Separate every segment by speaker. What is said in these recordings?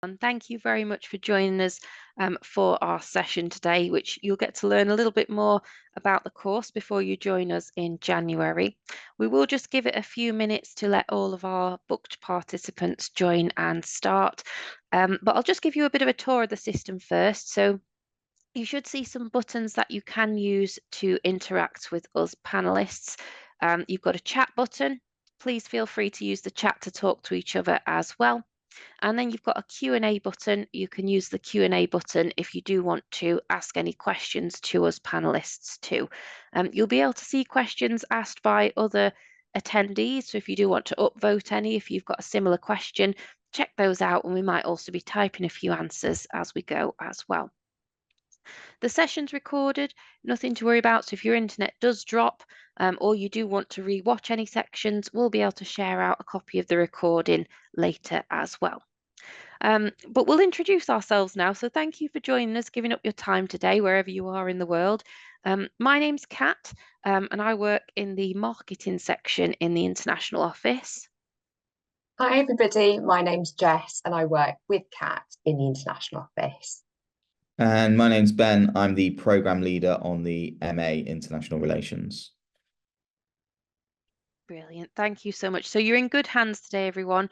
Speaker 1: And thank you very much for joining us for our session today, which you'll get to learn a little bit more about the course before you join us in January. We will just give it a few minutes to let all of our booked participants join and start. But I'll just give you a bit of a tour of the system first. So you should see some buttons that you can use to interact with us panelists. You've got a chat button. Please feel free to use the chat to talk to each other as well. And then you've got a Q&A button. You can use the Q&A button if you do want to ask any questions to us panelists too. You'll be able to see questions asked by other attendees. So if you do want to upvote any, if you've got a similar question, check those out, and we might also be typing a few answers as we go as well. The session's recorded, nothing to worry about. So if your internet does drop or you do want to re-watch any sections, we'll be able to share out a copy of the recording later as well. But we'll introduce ourselves now. So thank you for joining us, giving up your time today, wherever you are in the world. My name's Kat, and I work in the marketing section in the international office.
Speaker 2: Hi everybody, my name's Jess and I work with Kat in the international office.
Speaker 3: And my name's Ben. I'm the program leader on the MA International Relations.
Speaker 1: Brilliant. Thank you so much. So you're in good hands today, everyone.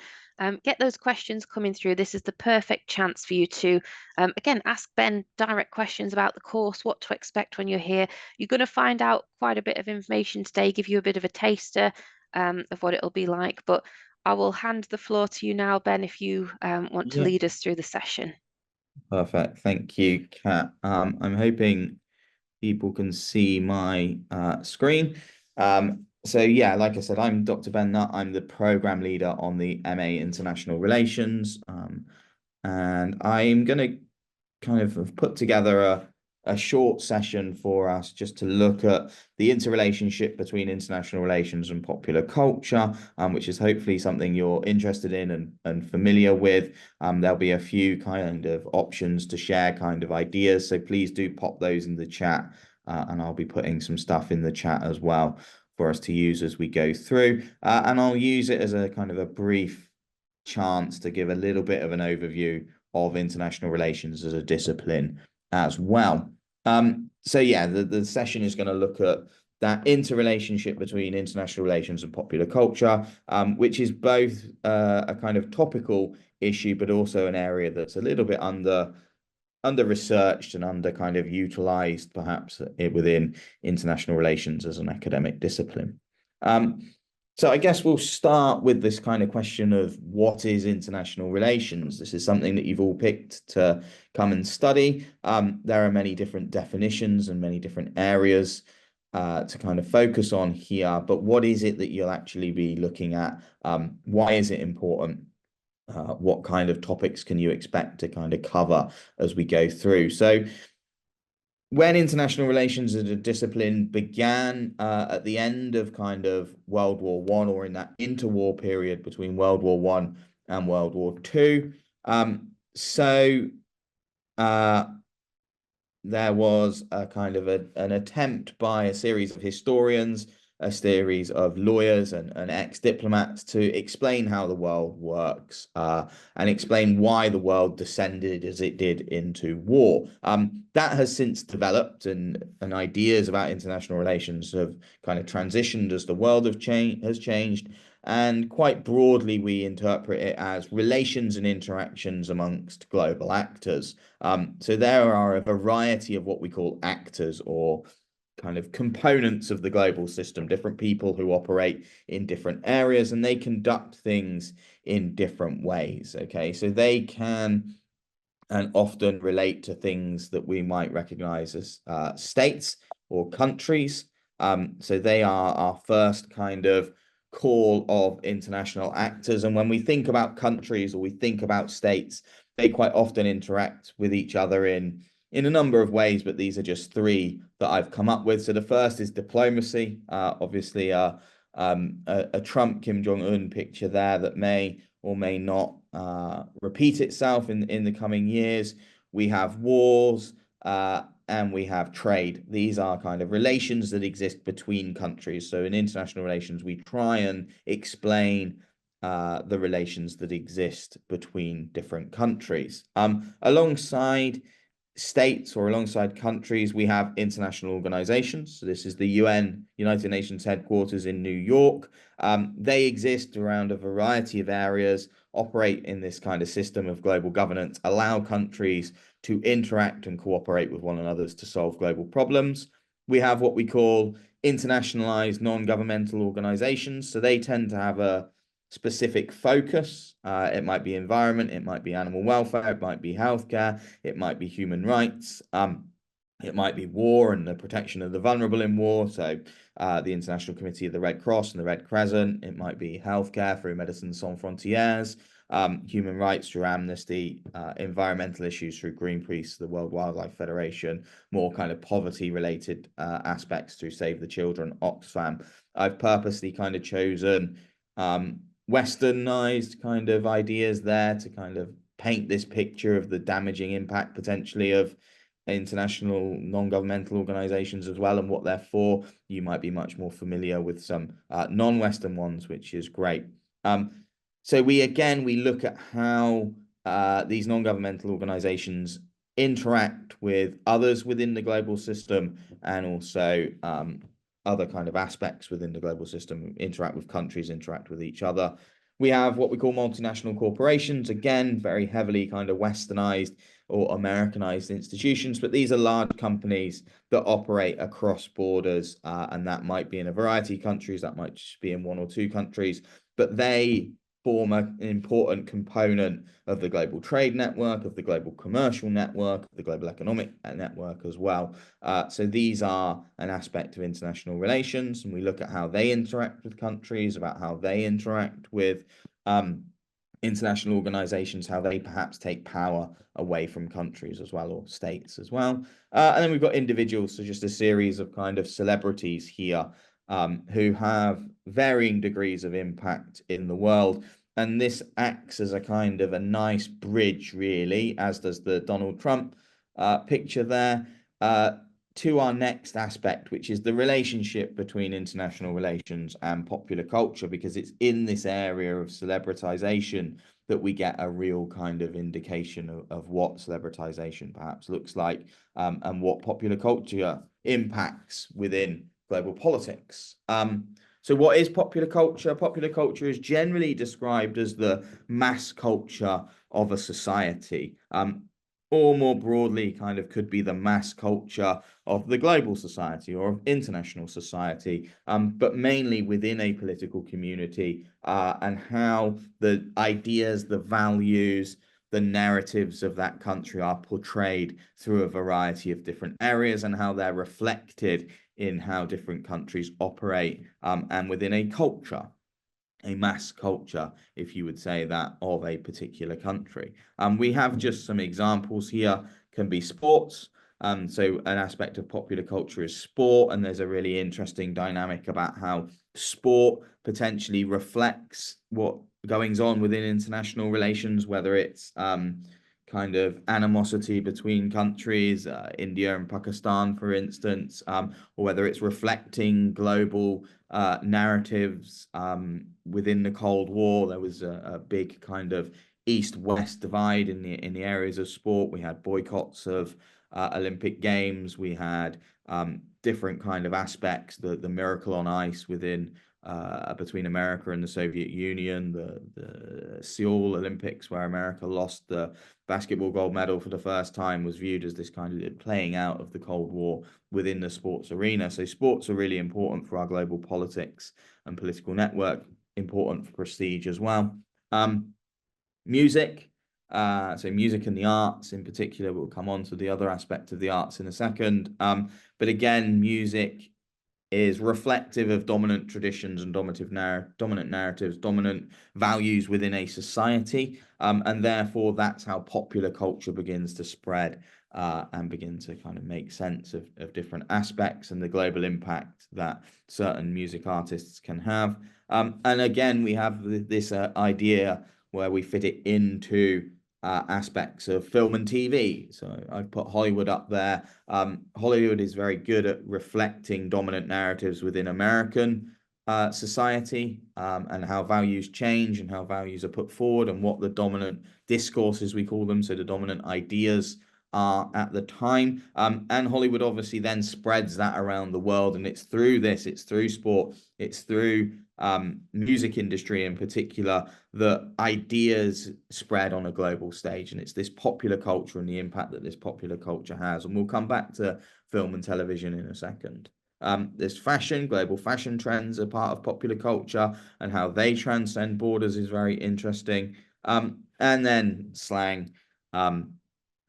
Speaker 1: Get those questions coming through. This is the perfect chance for you to, again, ask Ben direct questions about the course, what to expect when you're here. You're going to find out quite a bit of information today, give you a bit of a taster of what it'll be like. But I will hand the floor to you now, Ben, if you want to lead us through the session.
Speaker 3: Perfect. Thank you, Kat. I'm hoping people can see my screen. So yeah, like I said, I'm Dr. Ben Nutt. I'm the program leader on the MA International Relations. And I'm going to kind of put together a short session for us just to look at the interrelationship between international relations and popular culture, which is hopefully something you're interested in and familiar with. There'll be a few kind of options to share kind of ideas, so please do pop those in the chat, and I'll be putting some stuff in the chat as well for us to use as we go through, and I'll use it as a kind of a brief chance to give a little bit of an overview of international relations as a discipline as well. So yeah, the session is going to look at that interrelationship between international relations and popular culture, which is both a kind of topical issue, but also an area that's a little bit under researched and under kind of utilized perhaps within international relations as an academic discipline. So I guess we'll start with this kind of question of what is international relations. This is something that you've all picked to come and study. There are many different definitions and many different areas to kind of focus on here, but what is it that you'll actually be looking at? Why is it important? What kind of topics can you expect to kind of cover as we go through? So when international relations as a discipline began at the end of kind of World War I, or in that interwar period between World War I and World War II, there was a kind of an attempt by a series of historians, a series of lawyers and ex-diplomats to explain how the world works and explain why the world descended as it did into war. That has since developed, and ideas about international relations have kind of transitioned as the world has changed. And quite broadly, we interpret it as relations and interactions amongst global actors. So there are a variety of what we call actors, or kind of components of the global system, different people who operate in different areas, and they conduct things in different ways. Okay, so they can and often relate to things that we might recognize as states or countries. So they are our first kind of call of international actors. And when we think about countries or we think about states, they quite often interact with each other in a number of ways, but these are just three that I've come up with. So the first is diplomacy. Obviously, a Trump Kim Jong-un picture there that may or may not repeat itself in the coming years. We have wars and we have trade. These are kind of relations that exist between countries. So in international relations, we try and explain the relations that exist between different countries. Alongside states or alongside countries, we have international organizations. So this is the UN, United Nations headquarters in New York. They exist around a variety of areas, operate in this kind of system of global governance, allow countries to interact and cooperate with one another to solve global problems. We have what we call internationalized non-governmental organizations. So they tend to have a specific focus. It might be environment, it might be animal welfare, it might be healthcare, it might be human rights, it might be war and the protection of the vulnerable in war. So the International Committee of the Red Cross and the Red Crescent. It might be healthcare through Médecins Sans Frontières, human rights through Amnesty, environmental issues through Greenpeace, the World Wildlife Federation, more kind of poverty-related aspects through Save the Children, Oxfam. I've purposely kind of chosen westernized kind of ideas there to kind of paint this picture of the damaging impact potentially of international non-governmental organizations as well and what they're for. You might be much more familiar with some non-Western ones, which is great. So we look at how these non-governmental organizations interact with others within the global system and also other kind of aspects within the global system, interact with countries, interact with each other. We have what we call multinational corporations, again, very heavily kind of westernized or Americanized institutions, but these are large companies that operate across borders, and that might be in a variety of countries, that might just be in one or two countries, but they form an important component of the global trade network, of the global commercial network, of the global economic network as well. So these are an aspect of international relations, and we look at how they interact with countries, about how they interact with international organizations, how they perhaps take power away from countries as well, or states as well. And then we've got individuals, so just a series of kind of celebrities here who have varying degrees of impact in the world. And this acts as a kind of a nice bridge, really, as does the Donald Trump picture there, to our next aspect, which is the relationship between international relations and popular culture, because it's in this area of celebritization that we get a real kind of indication of what celebritization perhaps looks like, and what popular culture impacts within global politics. So what is popular culture? Popular culture is generally described as the mass culture of a society, or more broadly kind of could be the mass culture of the global society or of international society, but mainly within a political community, and how the ideas, the values, the narratives of that country are portrayed through a variety of different areas and how they're reflected in how different countries operate, and within a culture, a mass culture, if you would say that, of a particular country. We have just some examples here, can be sports. So an aspect of popular culture is sport, and there's a really interesting dynamic about how sport potentially reflects what goings on within international relations, whether it's kind of animosity between countries, India and Pakistan, for instance, or whether it's reflecting global narratives. Within the Cold War, there was a big kind of East-West divide in the areas of sport. We had boycotts of Olympic Games. We had different kind of aspects, the miracle on ice within between America and the Soviet Union, the Seoul Olympics, where America lost the basketball gold medal for the first time, was viewed as this kind of playing out of the Cold War within the sports arena. So sports are really important for our global politics and political network, important for prestige as well. Music, so music and the arts in particular, we'll come on to the other aspect of the arts in a second. But again, music is reflective of dominant traditions and dominant narratives, dominant values within a society. And therefore, that's how popular culture begins to spread and begin to kind of make sense of different aspects and the global impact that certain music artists can have. And again, we have this idea where we fit it into aspects of film and TV. So I've put Hollywood up there. Hollywood is very good at reflecting dominant narratives within American society, and how values change and how values are put forward and what the dominant discourses, we call them, so the dominant ideas are at the time. And Hollywood obviously then spreads that around the world, and it's through this, it's through sport, it's through music industry in particular, that ideas spread on a global stage, and it's this popular culture and the impact that this popular culture has. And we'll come back to film and television in a second. There's fashion, global fashion trends are part of popular culture, and how they transcend borders is very interesting. And then slang,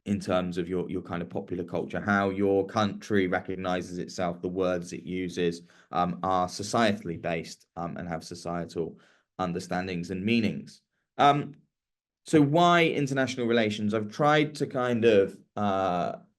Speaker 3: in terms of your kind of popular culture, how your country recognizes itself, the words it uses are societally based, and have societal understandings and meanings. So why international relations? I've tried to kind of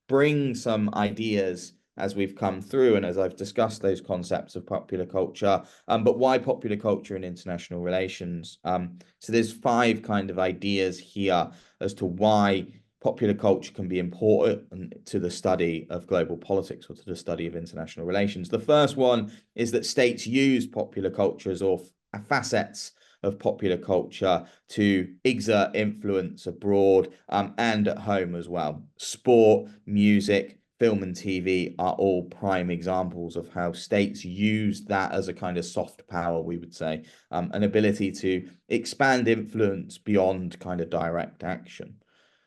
Speaker 3: bring some ideas as we've come through and as I've discussed those concepts of popular culture, but why popular culture and international relations? So there's 5 kind of ideas here as to why popular culture can be important to the study of global politics or to the study of international relations. The first one is that states use popular cultures or facets of popular culture to exert influence abroad, and at home as well. Sport, music, film and TV are all prime examples of how states use that as a kind of soft power, we would say, an ability to expand influence beyond kind of direct action.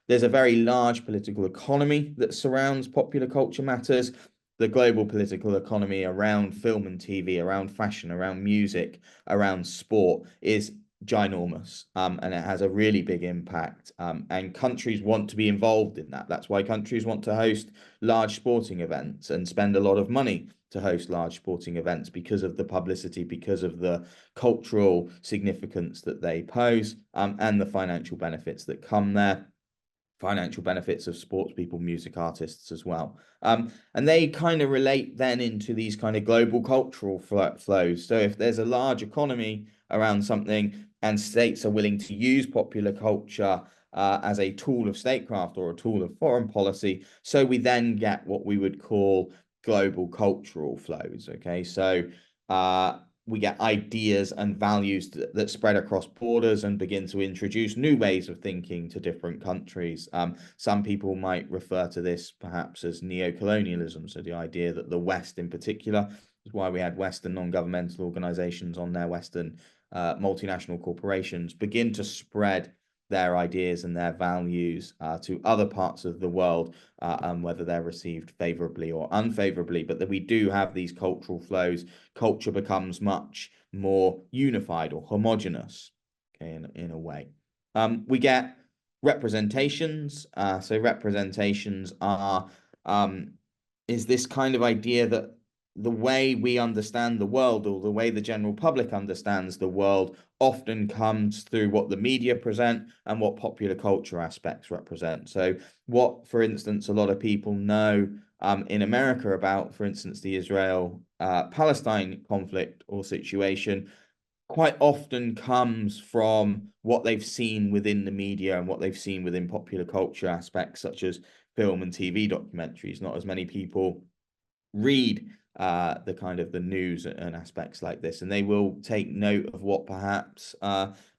Speaker 3: There's a very large political economy that surrounds popular culture matters. The global political economy around film and TV, around fashion, around music, around sport is ginormous, and it has a really big impact, and countries want to be involved in that. That's why countries want to host large sporting events and spend a lot of money to host large sporting events, because of the publicity, because of the cultural significance that they pose, and the financial benefits that come there. Financial benefits of sports people, music artists as well. And they kind of relate then into these kind of global cultural flows. So if there's a large economy around something and states are willing to use popular culture as a tool of statecraft or a tool of foreign policy, so we then get what we would call global cultural flows. Okay, so we get ideas and values that spread across borders and begin to introduce new ways of thinking to different countries. Some people might refer to this perhaps as neo-colonialism, so the idea that the West in particular is why we had Western non-governmental organizations on their Western multinational corporations begin to spread their ideas and their values to other parts of the world, and whether they're received favorably or unfavorably, but that we do have these cultural flows. Culture becomes much more unified or homogenous, okay, in a way. We get representations. So representations are is this kind of idea that the way we understand the world, or the way the general public understands the world, often comes through what the media present and what popular culture aspects represent. So what, for instance, a lot of people know in America about, for instance, the Israel-Palestine conflict or situation, quite often comes from what they've seen within the media and what they've seen within popular culture aspects, such as film and TV documentaries. Not as many people read the kind of the news and aspects like this, and they will take note of what perhaps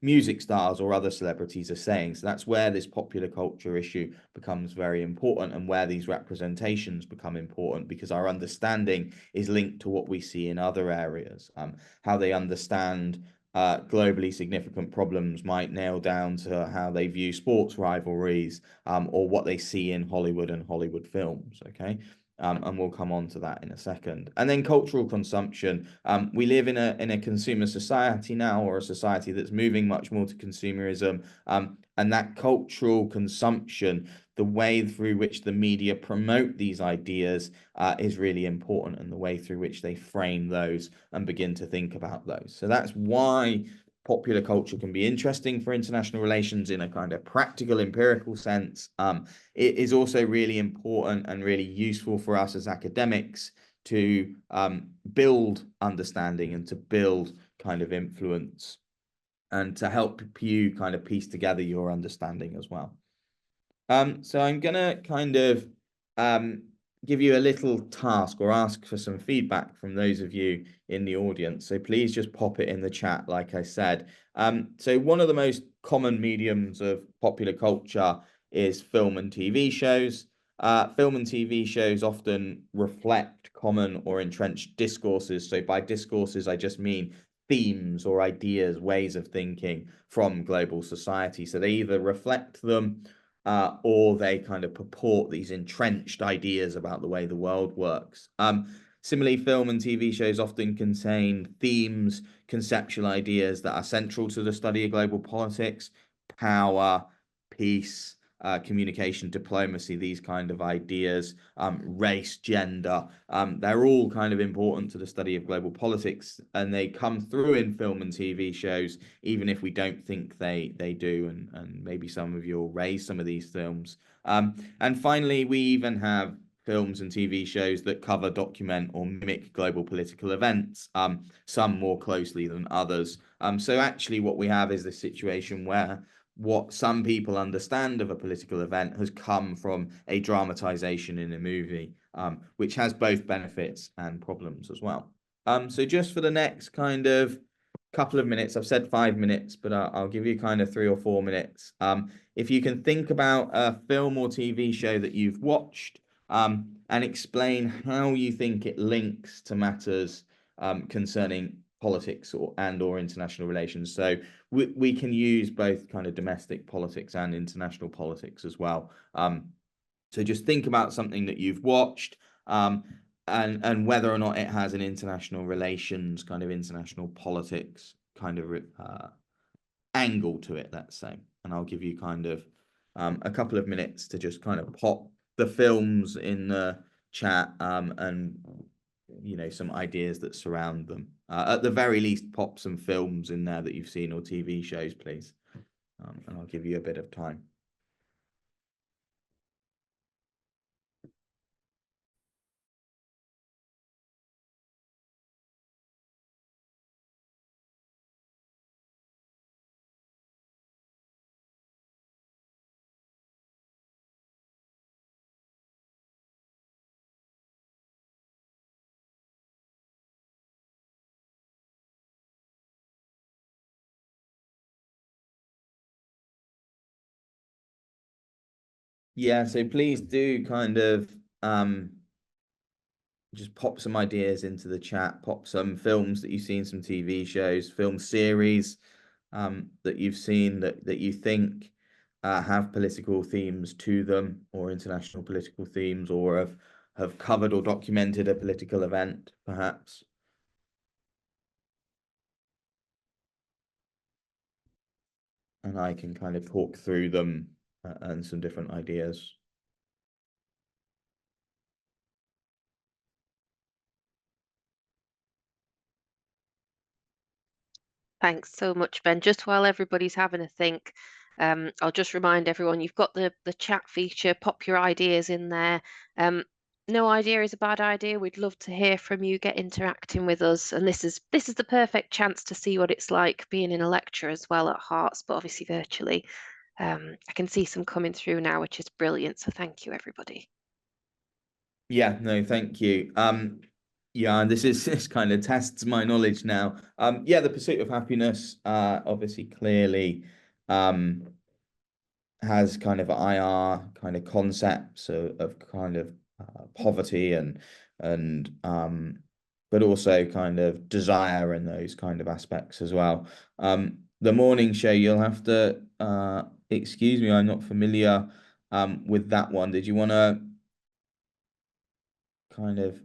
Speaker 3: music stars or other celebrities are saying. So that's where this popular culture issue becomes very important, and where these representations become important, because our understanding is linked to what we see in other areas. How they understand globally significant problems might nail down to how they view sports rivalries, or what they see in Hollywood and Hollywood films. Okay. And we'll come on to that in a second. And then cultural consumption. We live in a consumer society now, or a society that's moving much more to consumerism. And that cultural consumption, the way through which the media promote these ideas, is really important, and the way through which they frame those and begin to think about those. So that's why popular culture can be interesting for international relations in a kind of practical, empirical sense. It is also really important and really useful for us as academics to build understanding and to build kind of influence, and to help you kind of piece together your understanding as well. So I'm gonna kind of give you a little task or ask for some feedback from those of you in the audience. So please just pop it in the chat, like I said. So one of the most common mediums of popular culture is film and TV shows. Film and TV shows often reflect common or entrenched discourses. So by discourses, I just mean themes or ideas, ways of thinking from global society. So they either reflect them or they kind of purport these entrenched ideas about the way the world works. Similarly, film and TV shows often contain themes, conceptual ideas that are central to the study of global politics, power, peace, communication, diplomacy, these kind of ideas, race, gender. They're all kind of important to the study of global politics, and they come through in film and TV shows, even if we don't think they do. And maybe some of you will raise some of these films. And finally, we even have films and TV shows that cover, document, or mimic global political events, some more closely than others. So actually what we have is this situation where what some people understand of a political event has come from a dramatization in a movie, which has both benefits and problems as well. So just for the next kind of couple of minutes, I've said 5 minutes, but I'll give you kind of 3 or 4 minutes. If you can think about a film or TV show that you've watched, and explain how you think it links to matters concerning politics or international relations. So we can use both kind of domestic politics and international politics as well. So just think about something that you've watched, and whether or not it has an international relations, kind of international politics kind of angle to it, let's say. And I'll give you kind of a couple of minutes to just kind of pop the films in the chat, and some ideas that surround them. At the very least, pop some films in there that you've seen or TV shows, please. And I'll give you a bit of time. Yeah, so please do kind of just pop some ideas into the chat, pop some films that you've seen, some TV shows, film series that you've seen that you think have political themes to them, or international political themes, or have covered or documented a political event, perhaps. And I can kind of talk through them and some different ideas.
Speaker 1: Thanks so much, Ben. Just while everybody's having a think, I'll just remind everyone you've got the chat feature. Pop your ideas in there. No idea is a bad idea. We'd love to hear from you. Get interacting with us, and this is the perfect chance to see what it's like being in a lecture as well at Hearts, but obviously virtually. I can see some coming through now, which is brilliant. So thank you, everybody.
Speaker 3: Yeah, no, thank you. Yeah, and this kind of tests my knowledge now. Yeah, the pursuit of happiness, obviously clearly has kind of IR kind of concepts of kind of poverty and but also kind of desire and those kind of aspects as well. The morning show, you'll have to excuse me, I'm not familiar with that one. Did you want to kind of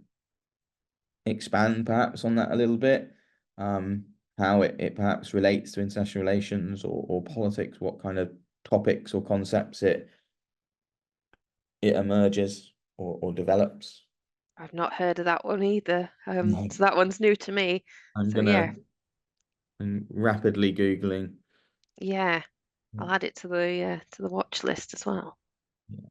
Speaker 3: expand perhaps on that a little bit? How it perhaps relates to international relations or politics, what kind of topics or concepts it emerges or develops.
Speaker 1: I've not heard of that one either.
Speaker 3: No.
Speaker 1: So that one's new to me.
Speaker 3: I'm
Speaker 1: So yeah,
Speaker 3: rapidly Googling.
Speaker 1: yeah, I'll add it to the watch list as well.
Speaker 3: Yeah.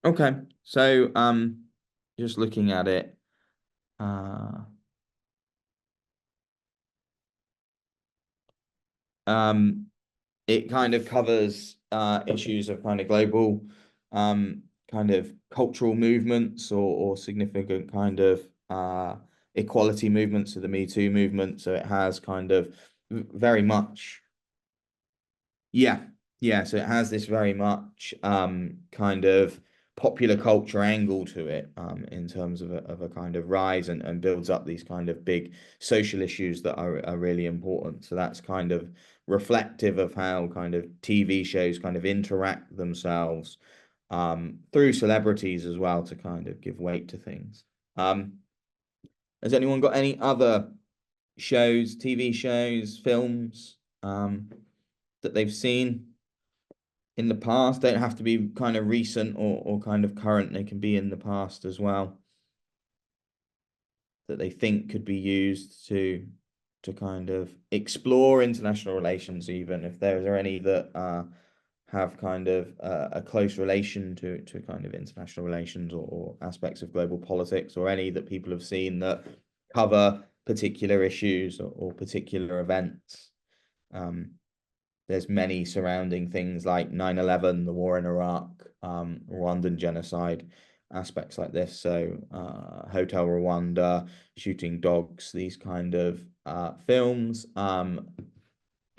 Speaker 3: Okay, so just looking at it, um, it kind of covers issues of kind of global kind of cultural movements or significant kind of equality movements, so the Me Too movement. So it has kind of very much, yeah, yeah. So it has this very much kind of popular culture angle to it in terms of a kind of rise and builds up these kind of big social issues that are really important. So that's kind of reflective of how kind of TV shows kind of interact themselves through celebrities as well to kind of give weight to things. Has anyone got any other shows, TV shows, films that they've seen in the past? Don't have to be kind of recent or kind of current. They can be in the past as well that they think could be used to kind of explore international relations, even if there are any that have kind of a close relation to kind of international relations or aspects of global politics, or any that people have seen that cover particular issues or particular events. There's many surrounding things like 9/11, the war in Iraq, Rwandan genocide, aspects like this. So Hotel Rwanda, Shooting Dogs, these kind of films.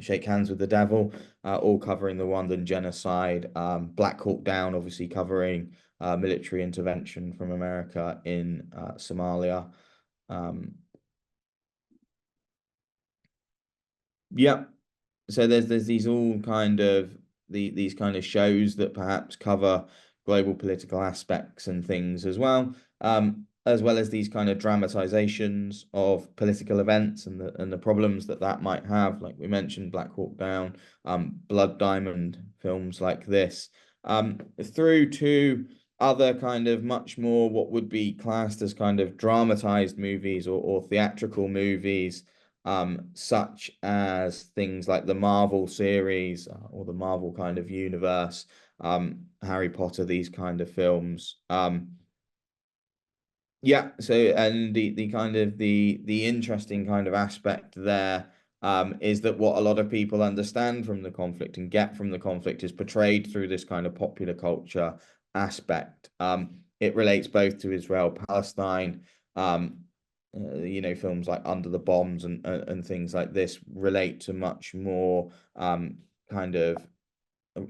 Speaker 3: Shake Hands with the Devil, all covering the Rwandan genocide. Black Hawk Down, obviously covering military intervention from America in Somalia. Yeah, so there's these all kind of these kind of shows that perhaps cover global political aspects and things as well as these kind of dramatizations of political events and the problems that that might have. Like we mentioned, Black Hawk Down, Blood Diamond, films like this, through to other kind of much more what would be classed as kind of dramatized movies or theatrical movies, such as things like the Marvel series or the Marvel kind of universe, Harry Potter, these kind of films. Yeah, so and the kind of the interesting kind of aspect there is that what a lot of people understand from the conflict and get from the conflict is portrayed through this kind of popular culture aspect. It relates both to Israel, Palestine, films like Under the Bombs and things like this relate to much more kind of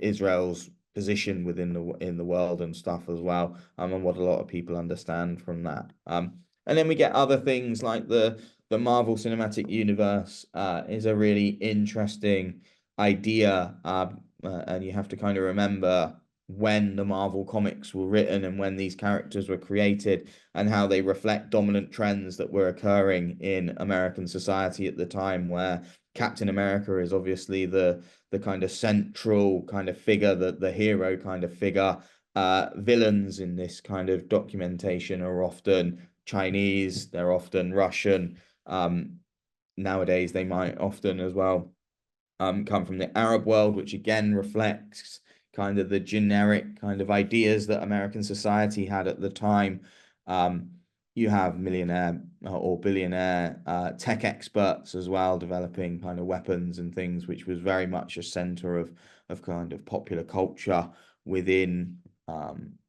Speaker 3: Israel's position within the world and stuff as well, and what a lot of people understand from that. And then we get other things like the Marvel Cinematic Universe is a really interesting idea, and you have to kind of remember when the Marvel comics were written and when these characters were created and how they reflect dominant trends that were occurring in American society at the time, where Captain America is obviously the kind of central kind of figure, the hero kind of figure. Villains in this kind of documentation are often Chinese, they're often Russian. Nowadays, they might often as well come from the Arab world, which again reflects kind of the generic kind of ideas that American society had at the time. You have millionaire or billionaire tech experts as well, developing kind of weapons and things, which was very much a center of kind of popular culture within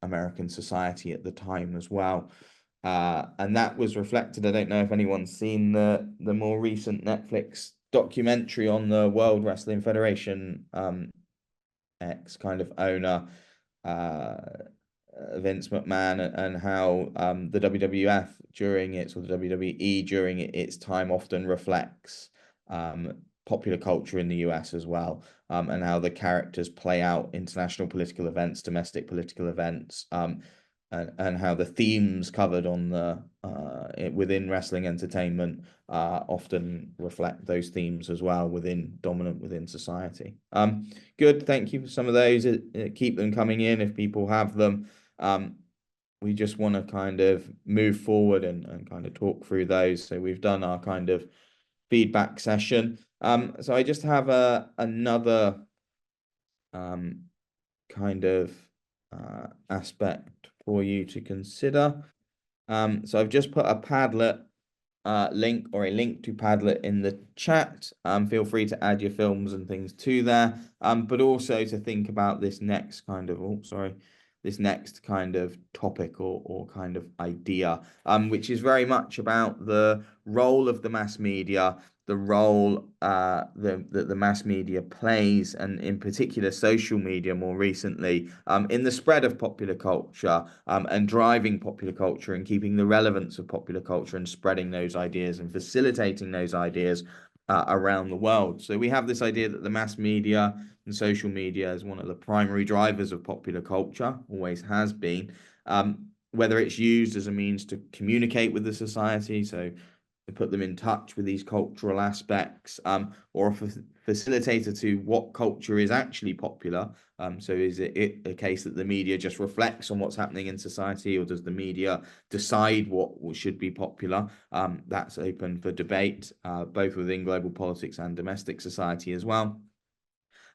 Speaker 3: American society at the time as well. And that was reflected. I don't know if anyone's seen the more recent Netflix documentary on the World Wrestling Federation ex kind of owner, Vince McMahon, and how the WWF during its or the WWE during its time often reflects popular culture in the US as well, and how the characters play out international political events, domestic political events, and how the themes covered on the within wrestling entertainment often reflect those themes as well dominant within society. Good, thank you for some of those. Keep them coming in if people have them. We just want to kind of move forward and kind of talk through those. So we've done our kind of feedback session. So I just have another kind of aspect for you to consider. So I've just put a Padlet link or a link to Padlet in the chat. Feel free to add your films and things to there. But also to think about this next kind of, this next kind of topic or kind of idea, which is very much about the role of the mass media, the role that the mass media plays, and in particular social media more recently, in the spread of popular culture, and driving popular culture and keeping the relevance of popular culture and spreading those ideas and facilitating those ideas around the world. So we have this idea that the mass media and social media is one of the primary drivers of popular culture, always has been, whether it's used as a means to communicate with the society, so to put them in touch with these cultural aspects, or a facilitator to what culture is actually popular. So is it a case that the media just reflects on what's happening in society, or does the media decide what should be popular? That's open for debate, both within global politics and domestic society as well.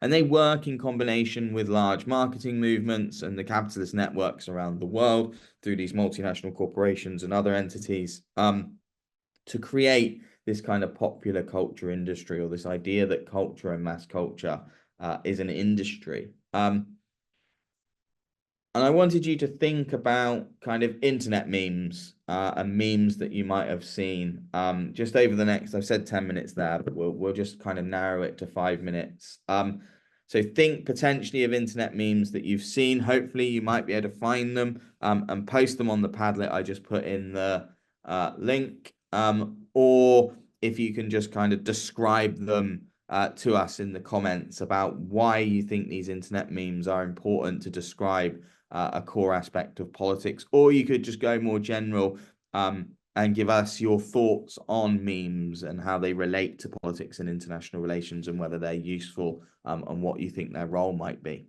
Speaker 3: And they work in combination with large marketing movements and the capitalist networks around the world through these multinational corporations and other entities, to create this kind of popular culture industry, or this idea that culture and mass culture is an industry. And I wanted you to think about kind of internet memes and memes that you might have seen just over the next, I've said 10 minutes there, but we'll just kind of narrow it to 5 minutes. So think potentially of internet memes that you've seen. Hopefully you might be able to find them and post them on the Padlet I just put in the link. Or if you can just kind of describe them to us in the comments about why you think these internet memes are important to describe a core aspect of politics, or you could just go more general and give us your thoughts on memes and how they relate to politics and international relations, and whether they're useful and what you think their role might be.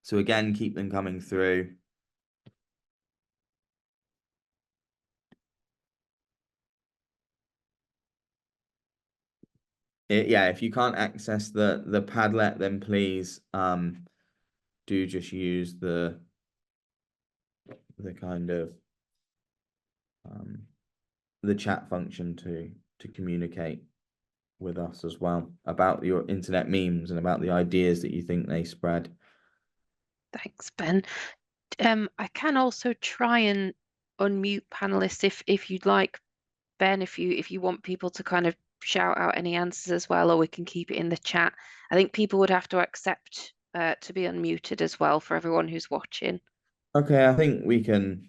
Speaker 3: So again, keep them coming through. Yeah, if you can't access the Padlet, then please do just use the kind of the chat function to communicate with us as well about your internet memes and about the ideas that you think they spread.
Speaker 1: Thanks, Ben. I can also try and unmute panelists if you'd like, Ben, if you want people to kind of shout out any answers as well, or we can keep it in the chat. I think people would have to accept to be unmuted as well for everyone who's watching.
Speaker 3: Okay, I think we can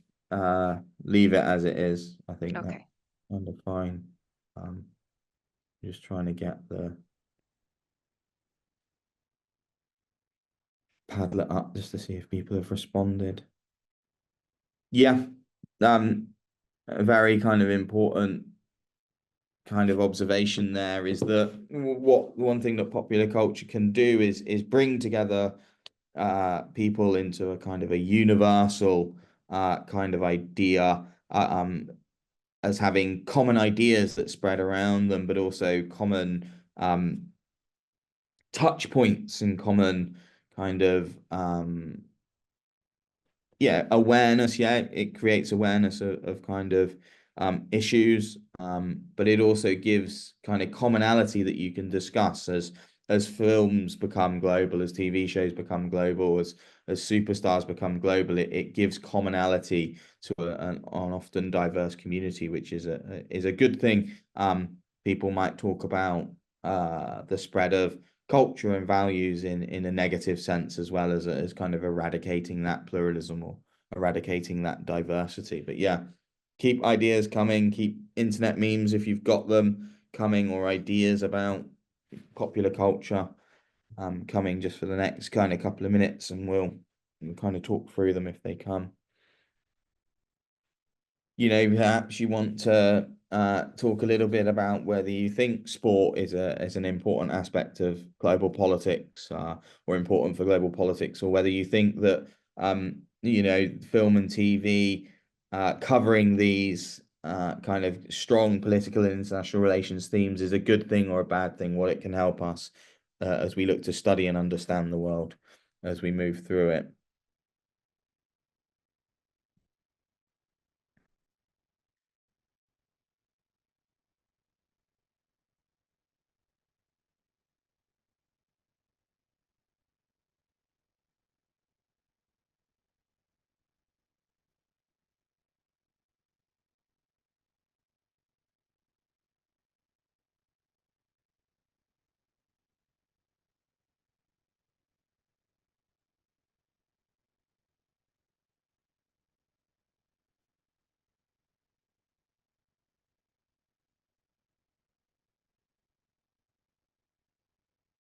Speaker 3: leave it as it is. I think that's
Speaker 1: Okay.
Speaker 3: kind of fine. Just trying to get the Padlet up just to see if people have responded. Yeah, a very kind of important kind of observation there is that one thing that popular culture can do is bring together people into a kind of a universal kind of idea, as having common ideas that spread around them, but also common touch points and common kind of awareness. It creates awareness of kind of issues, but it also gives kind of commonality that you can discuss as films become global, as TV shows become global, as superstars become global. It gives commonality to an often diverse community, which is a good thing. People might talk about the spread of culture and values in a negative sense, as well as kind of eradicating that pluralism or eradicating that diversity. But yeah, keep ideas coming, keep internet memes if you've got them coming, or ideas about popular culture coming just for the next kind of couple of minutes, and we'll kind of talk through them if they come. Perhaps you want to talk a little bit about whether you think sport is an important aspect of global politics, or important for global politics, or whether you think that film and TV covering these kind of strong political and international relations themes is a good thing or a bad thing, what it can help us as we look to study and understand the world as we move through it.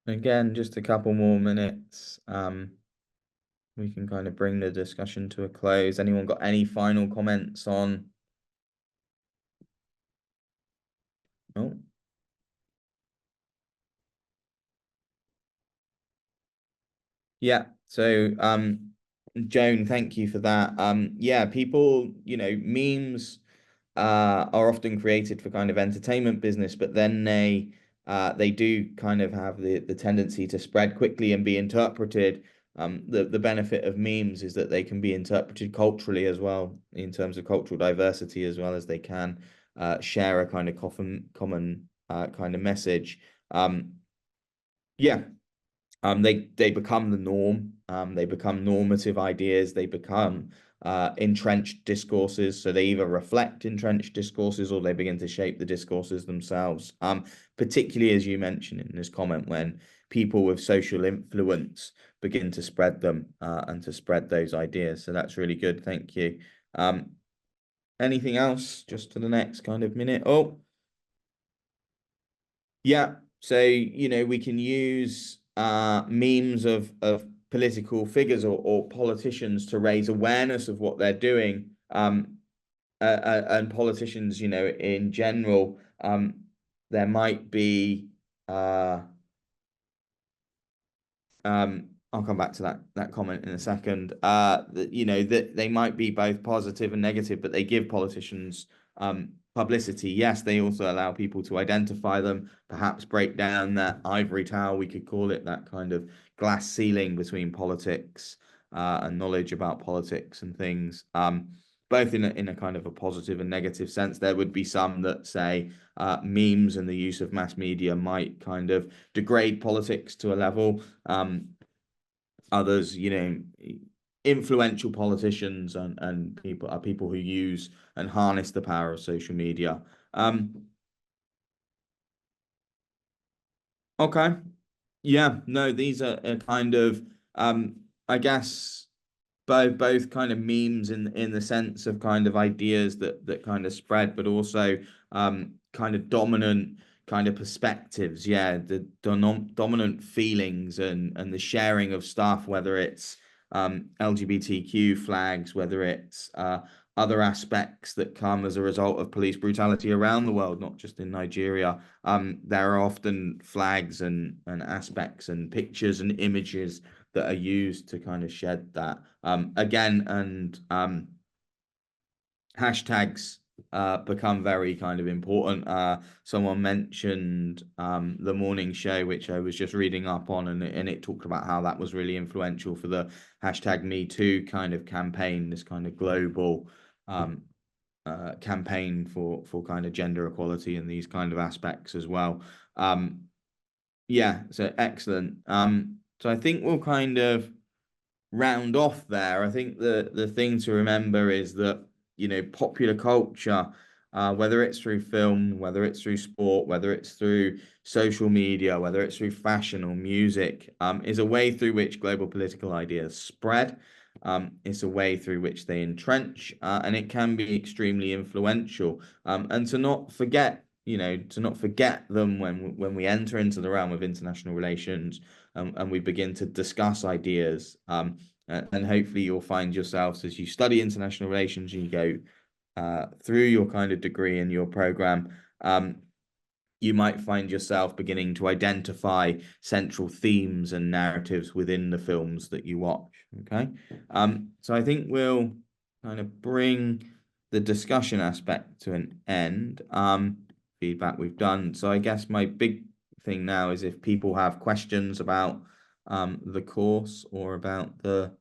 Speaker 3: again, just a couple more minutes. We can kind of bring the discussion to a close. Anyone got any final comments on? Oh. Yeah, so Joan, thank you for that. Yeah, people, memes are often created for kind of entertainment business, but then they do kind of have the tendency to spread quickly and be interpreted. The benefit of memes is that they can be interpreted culturally as well, in terms of cultural diversity, as well as they can share a kind of common kind of message. Yeah, they become the norm. They become normative ideas. They become entrenched discourses. So they either reflect entrenched discourses or they begin to shape the discourses themselves. Particularly as you mentioned in this comment, when people with social influence begin to spread them and to spread those ideas. So that's really good. Thank you. Anything else? Just to the next kind of minute. Oh. Yeah, so we can use memes of political figures or politicians to raise awareness of what they're doing. And politicians, in general, there might be I'll come back to that comment in a second. That they might be both positive and negative, but they give politicians publicity. Yes, they also allow people to identify them, perhaps break down that ivory tower, we could call it, that kind of glass ceiling between politics and knowledge about politics and things. Both in a kind of a positive and negative sense. There would be some that say memes and the use of mass media might kind of degrade politics to a level. Others, influential politicians and people who use and harness the power of social media. Okay. Yeah, no, these are kind of I guess both kind of memes in the sense of kind of ideas that kind of spread, but also kind of dominant kind of perspectives. Yeah, the dominant feelings and the sharing of stuff, whether it's LGBTQ flags, whether it's other aspects that come as a result of police brutality around the world, not just in Nigeria. There are often flags and aspects and pictures and images that are used to kind of shed that again, and hashtags become very kind of important. Someone mentioned the morning show, which I was just reading up on, and it talked about how that was really influential for the hashtag Me Too kind of campaign, this kind of global campaign for kind of gender equality and these kind of aspects as well. Yeah, so excellent. So I think we'll kind of round off there. I think the thing to remember is that popular culture, whether it's through film, whether it's through sport, whether it's through social media, whether it's through fashion or music, is a way through which global political ideas spread. It's a way through which they entrench, and it can be extremely influential. And to not forget them when we enter into the realm of international relations, and we begin to discuss ideas. And hopefully you'll find yourselves, as you study international relations and you go through your kind of degree and your program, you might find yourself beginning to identify central themes and narratives within the films that you watch. Okay. So I think we'll kind of bring the discussion aspect to an end. Feedback we've done. So I guess my big thing now is if people have questions about the course or about the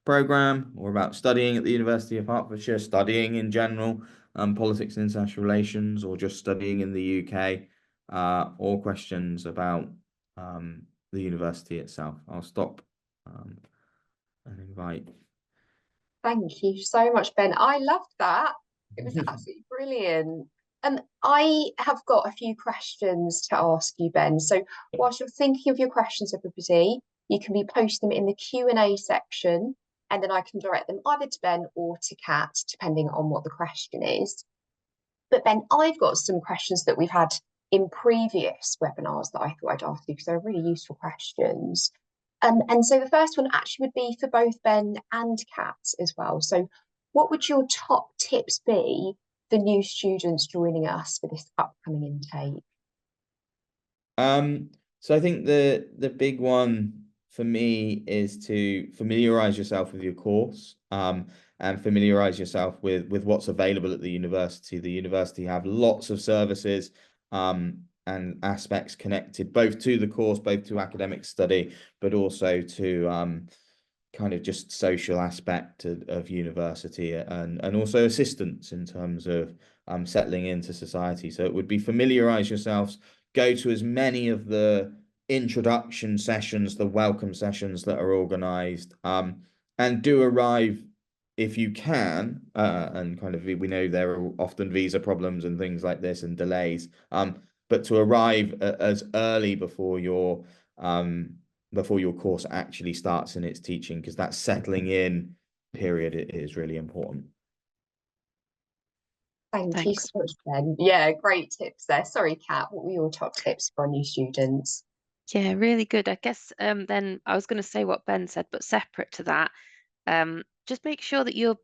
Speaker 3: program or about studying at the University of Hertfordshire, studying in general, politics and international relations, or just studying in the UK, or questions about the university itself. I'll stop and invite.
Speaker 2: Thank you so much, Ben. I loved that. It was absolutely brilliant. And I have got a few questions to ask you, Ben. So whilst you're thinking of your questions, everybody, you can be posting them in the Q&A section, and then I can direct them either to Ben or to Kat, depending on what the question is. But Ben, I've got some questions that we've had in previous webinars that I thought I'd ask you because they're really useful questions. And so the first one actually would be for both Ben and Kat as well. So what would your top tips be for new students joining us for this upcoming intake?
Speaker 3: So I think the big one for me is to familiarize yourself with your course, and familiarize yourself with what's available at the university. The university have lots of services, and aspects connected both to the course, both to academic study, but also to kind of just social aspect of university, and also assistance in terms of settling into society. So it would be familiarize yourselves, go to as many of the introduction sessions, the welcome sessions that are organized, and do arrive if you can, and kind of, we know there are often visa problems and things like this and delays, but to arrive as early before your course actually starts in its teaching, because that settling in period is really important.
Speaker 2: Thank you so much, Ben. Yeah, great tips there. Sorry, Kat, what were your top tips for new students?
Speaker 1: Yeah, really good. I guess then I was going to say what Ben said, but separate to that, just make sure that you've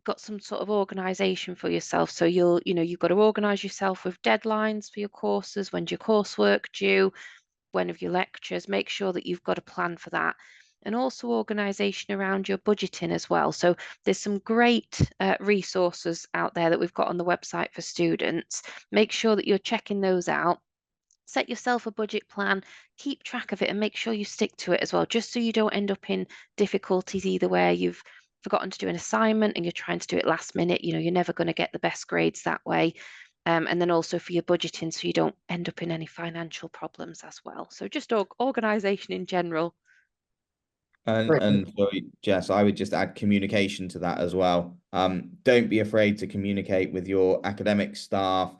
Speaker 1: got some sort of organization for yourself. So you've got to organize yourself with deadlines for your courses. When's your coursework due? When of your lectures? Make sure that you've got a plan for that. And also organization around your budgeting as well. So there's some great resources out there that we've got on the website for students. Make sure that you're checking those out. Set yourself a budget plan, keep track of it, and make sure you stick to it as well, just so you don't end up in difficulties either where you've forgotten to do an assignment and you're trying to do it last minute. You're never going to get the best grades that way. And then also for your budgeting, so you don't end up in any financial problems as well. So just organization in general.
Speaker 3: And sorry, Jess, I would just add communication to that as well. Don't be afraid to communicate with your academic staff,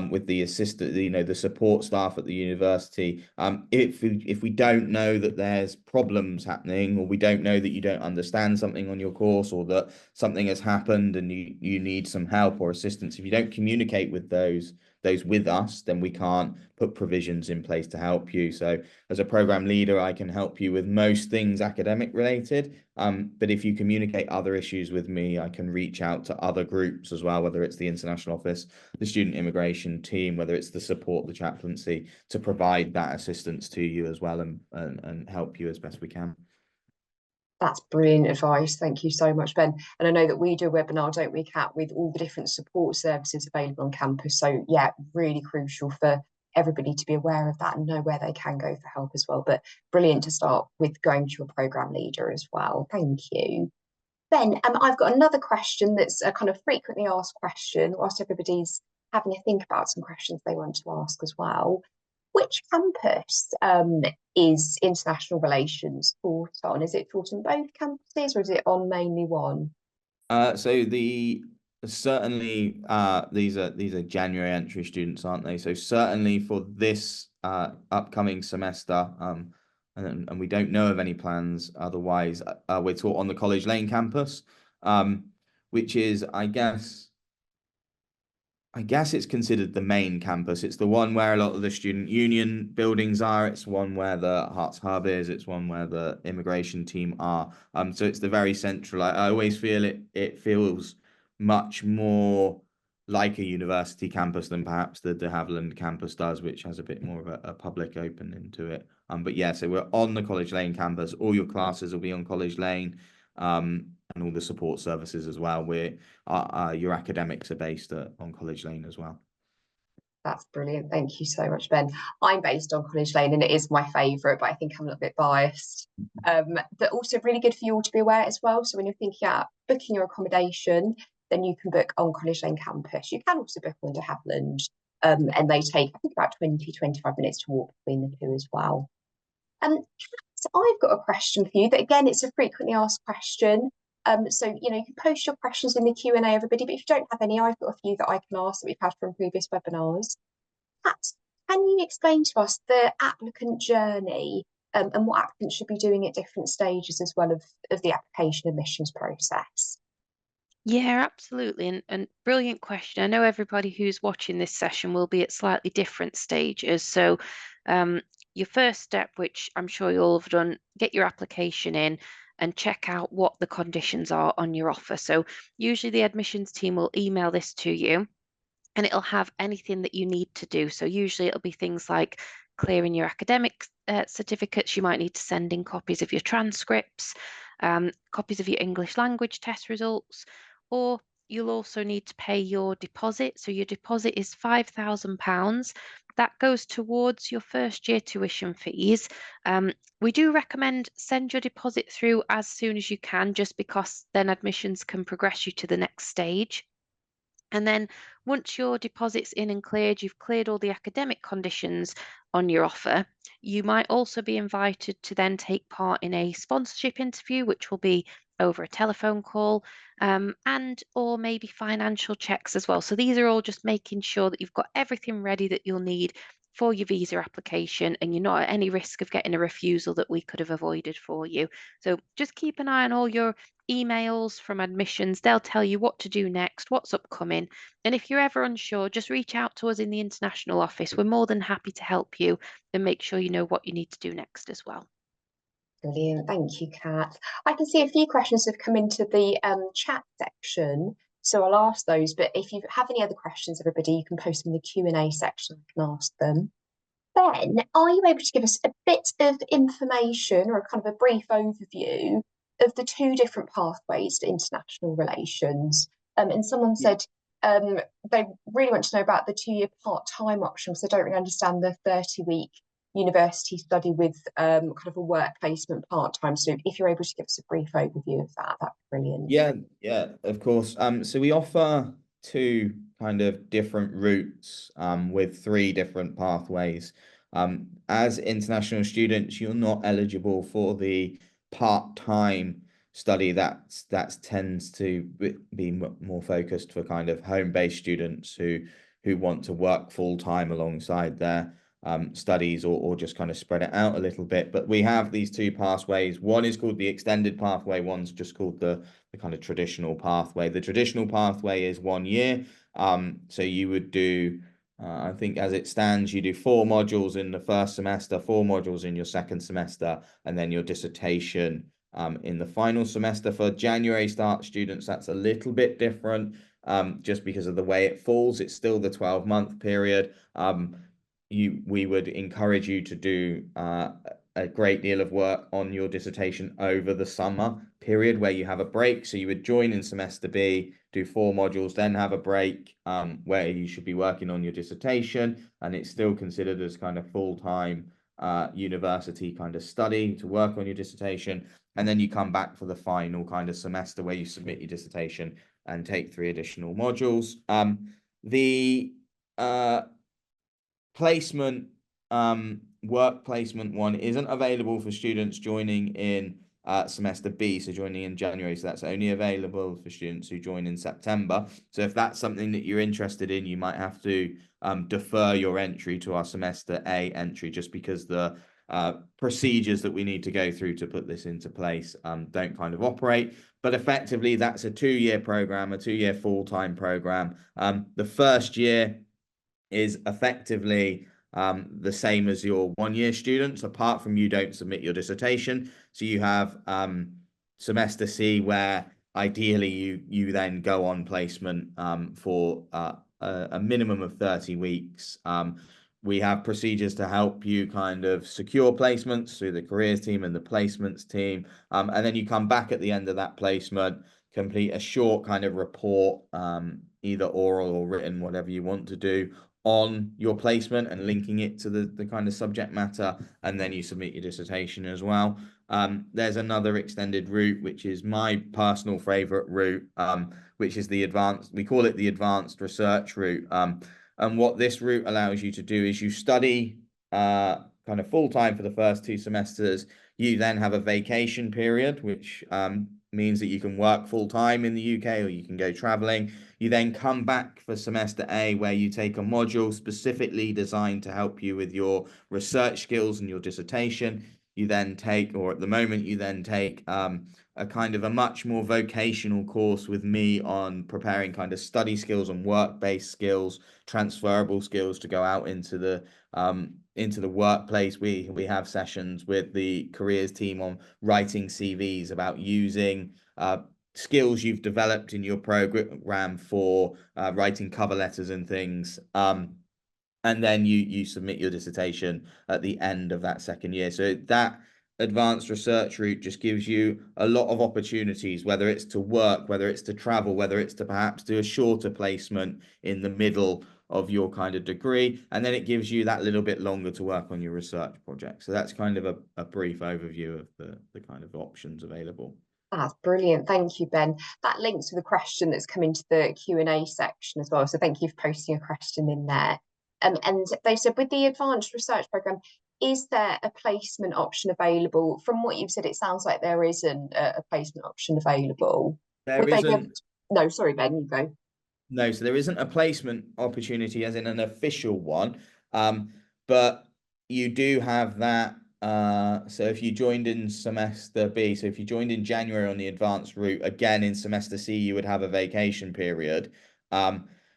Speaker 3: with the assistant, the support staff at the university. If we don't know that there's problems happening, or we don't know that you don't understand something on your course, or that something has happened and you need some help or assistance, if you don't communicate with those with us, then we can't put provisions in place to help you. So as a program leader, I can help you with most things academic related. But if you communicate other issues with me, I can reach out to other groups as well, whether it's the international office, the student immigration team, whether it's the support, the chaplaincy, to provide that assistance to you as well, and help you as best we can.
Speaker 2: That's brilliant advice. Thank you so much, Ben. And I know that we do a webinar, don't we, Kat, with all the different support services available on campus. So yeah, really crucial for everybody to be aware of that and know where they can go for help as well. But brilliant to start with going to your program leader as well. Thank you. Ben, I've got another question that's a kind of frequently asked question, whilst everybody's having a think about some questions they want to ask as well. Which campus is international relations taught on? Is it taught on both campuses, or is it on mainly one?
Speaker 3: So certainly these are January entry students, aren't they? So certainly for this upcoming semester, and we don't know of any plans otherwise, we're taught on the College Lane campus, which is, I guess it's considered the main campus. It's the one where a lot of the student union buildings are. It's one where the Hearts Hub is. It's one where the immigration team are. So it's the very central. I always feel it feels much more like a university campus than perhaps the de Havilland campus does, which has a bit more of a public opening to it. But yeah, so we're on the College Lane campus. All your classes will be on College Lane. And all the support services as well. Your academics are based on College Lane as well.
Speaker 2: That's brilliant. Thank you so much, Ben. I'm based on College Lane and it is my favourite, but I think I'm a little bit biased. But also really good for you all to be aware as well. So when you're thinking about booking your accommodation, then you can book on College Lane campus. You can also book on de Havilland, and they take, I think, about 20-25 minutes to walk between the two as well. So I've got a question for you that, again, it's a frequently asked question. So, you can post your questions in the Q&A, everybody, but if you don't have any, I've got a few that I can ask that we've had from previous webinars. Pat, can you explain to us the applicant journey, and what applicants should be doing at different stages as well of the application admissions process?
Speaker 1: Yeah, absolutely. And brilliant question. I know everybody who's watching this session will be at slightly different stages. So, um, your first step, which I'm sure you all have done, get your application in and check out what the conditions are on your offer. So, usually the admissions team will email this to you and it'll have anything that you need to do. So usually it'll be things like clearing your academic certificates. You might need to send in copies of your transcripts, copies of your English language test results, or you'll also need to pay your deposit. So your deposit is £5,000. That goes towards your first year tuition fees. We do recommend send your deposit through as soon as you can, just because then admissions can progress you to the next stage. And then once your deposit's in and cleared, you've cleared all the academic conditions on your offer, you might also be invited to then take part in a sponsorship interview, which will be over a telephone call, and or maybe financial checks as well. So these are all just making sure that you've got everything ready that you'll need for your visa application and you're not at any risk of getting a refusal that we could have avoided for you. So just keep an eye on all your emails from admissions. They'll tell you what to do next, what's upcoming. And if you're ever unsure, just reach out to us in the international office. We're more than happy to help you and make sure you know what you need to do next as well.
Speaker 2: Brilliant. Thank you, Kat. I can see a few questions have come into the chat section, so I'll ask those. But if you have any other questions, everybody, you can post them in the Q&A section. I can ask them. Ben, are you able to give us a bit of information or kind of a brief overview of the two different pathways to international relations? And someone said they really want to know about the 2-year part-time option, because they don't really understand the 30-week university study with kind of a work placement part-time. So if you're able to give us a brief overview of that, that'd be brilliant.
Speaker 3: Yeah, of course. So we offer two kind of different routes with three different pathways. As international students, you're not eligible for the part-time study that tends to be more focused for kind of home-based students who want to work full-time alongside their studies or just kind of spread it out a little bit. But we have these two pathways. One is called the extended pathway, one's just called the kind of traditional pathway. The traditional pathway is 1 year. So you would do, I think as it stands, you do 4 modules in the first semester, 4 modules in your second semester, and then your dissertation in the final semester. For January start students, that's a little bit different just because of the way it falls. It's still the 12-month period. We would encourage you to do a great deal of work on your dissertation over the summer period where you have a break. So you would join in semester B, do 4 modules, then have a break where you should be working on your dissertation, and it's still considered as kind of full-time university kind of study to work on your dissertation. And then you come back for the final kind of semester where you submit your dissertation and take 3 additional modules. The placement work placement one isn't available for students joining in semester B, so joining in January. So that's only available for students who join in September. So if that's something that you're interested in, you might have to defer your entry to our semester A entry, just because the procedures that we need to go through to put this into place don't kind of operate. But effectively, that's a 2-year program, a 2-year full-time program. The first year is effectively the same as your 1-year students, apart from you don't submit your dissertation. So you have semester C, where ideally you then go on placement for a minimum of 30 weeks. We have procedures to help you kind of secure placements through the careers team and the placements team. And then you come back at the end of that placement, complete a short kind of report, either oral or written, whatever you want to do, on your placement and linking it to the kind of subject matter, and then you submit your dissertation as well. There's another extended route, which is my personal favorite route, which is the advanced, we call it the advanced research route. And what this route allows you to do is you study kind of full-time for the first 2 semesters. You then have a vacation period, which means that you can work full-time in the UK or you can go traveling. You then come back for semester A, where you take a module specifically designed to help you with your research skills and your dissertation. You then take, or at the moment, you then take a a kind of a much more vocational course with me on preparing kind of study skills and work-based skills, transferable skills to go out into the workplace. We have sessions with the careers team on writing CVs, about using skills you've developed in your program for writing cover letters and things. And then you submit your dissertation at the end of that second year. So that advanced research route just gives you a lot of opportunities, whether it's to work, whether it's to travel, whether it's to perhaps do a shorter placement in the middle of your kind of degree, and then it gives you that little bit longer to work on your research project. So that's kind of a brief overview of the kind of options available.
Speaker 2: That's brilliant. Thank you, Ben. That links with a question that's come into the Q&A section as well. So thank you for posting a question in there. And they said, with the advanced research program, is there a placement option available? From what you've said, it sounds like there isn't a placement option available.
Speaker 3: There
Speaker 2: Would they
Speaker 3: isn't.
Speaker 2: give... No, sorry, Ben, you go.
Speaker 3: No, so there isn't a placement opportunity as in an official one, but you do have that. So if you joined in semester B, so if you joined in January on the advanced route, again in semester C, you would have a vacation period,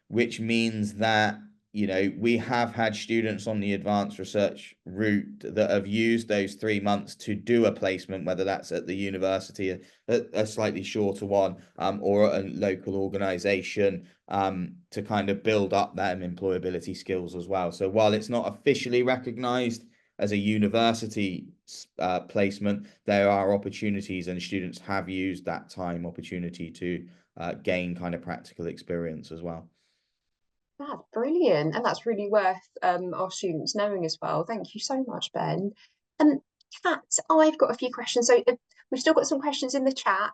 Speaker 3: which means that, you know, we have had students on the advanced research route that have used those 3 months to do a placement, whether that's at the university, a slightly shorter one, or a local organization, to kind of build up them employability skills as well. So while it's not officially recognized as a university placement, there are opportunities, and students have used that time opportunity to gain kind of practical experience as well.
Speaker 2: That's brilliant, and that's really worth our students knowing as well. Thank you so much, Ben. Kat, I've got a few questions. So we've still got some questions in the chat.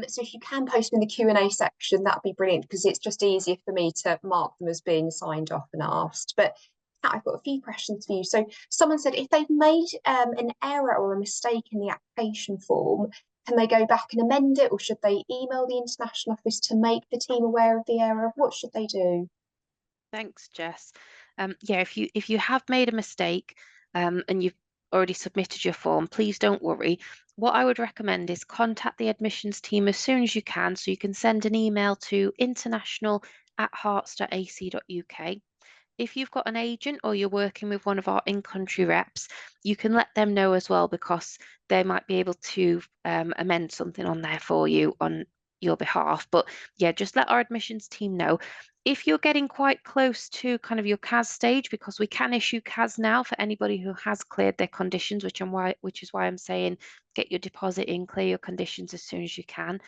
Speaker 2: So if you can post them in the Q&A section, that'd be brilliant, because it's just easier for me to mark them as being signed off and asked. But Kat, I've got a few questions for you. So someone said, if they've made an error or a mistake in the application form, can they go back and amend it, or should they email the international office to make the team aware of the error? What should they do?
Speaker 1: Thanks, Jess. Yeah, if you have made a mistake and you've already submitted your form, please don't worry. What I would recommend is contact the admissions team as soon as you can. So you can send an email to international@hearts.ac.uk. If you've got an agent or you're working with one of our in-country reps, you can let them know as well, because they might be able to amend something on there for you on your behalf. But yeah, just let our admissions team know. If you're getting quite close to kind of your CAS stage, because we can issue CAS now for anybody who has cleared their conditions, which is why I'm saying get your deposit in, clear your conditions as soon as you can.